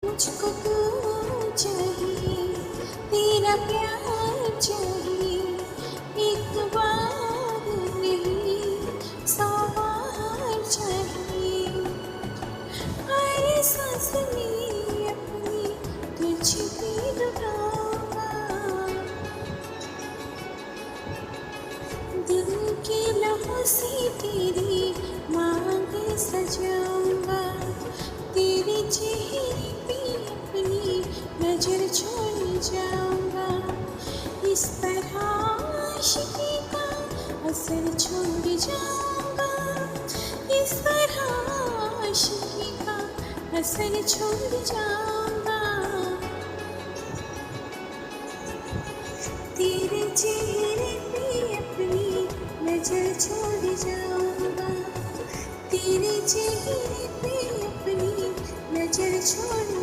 मुझको तू चाहिए, तेरा प्यार चाहिए, एक बार नहीं 100 बार चाहिए। हर सांस में अपनी तुझ पे लुटाऊंगा, दिल के लहू से तेरी मांग सजाऊंगा, तेरे चेहरे पे अपनी नजर छोड़ जाऊंगा। इस तरह आशिकी का असर छोड़ जाऊंगा, इस तरह आशिकी का असर छोड़ जाऊंगा। तेरे चेहरे पे अपनी नजर छोड़ जाऊंगा, तेरे चेहरे पे अपनी नजर छोड़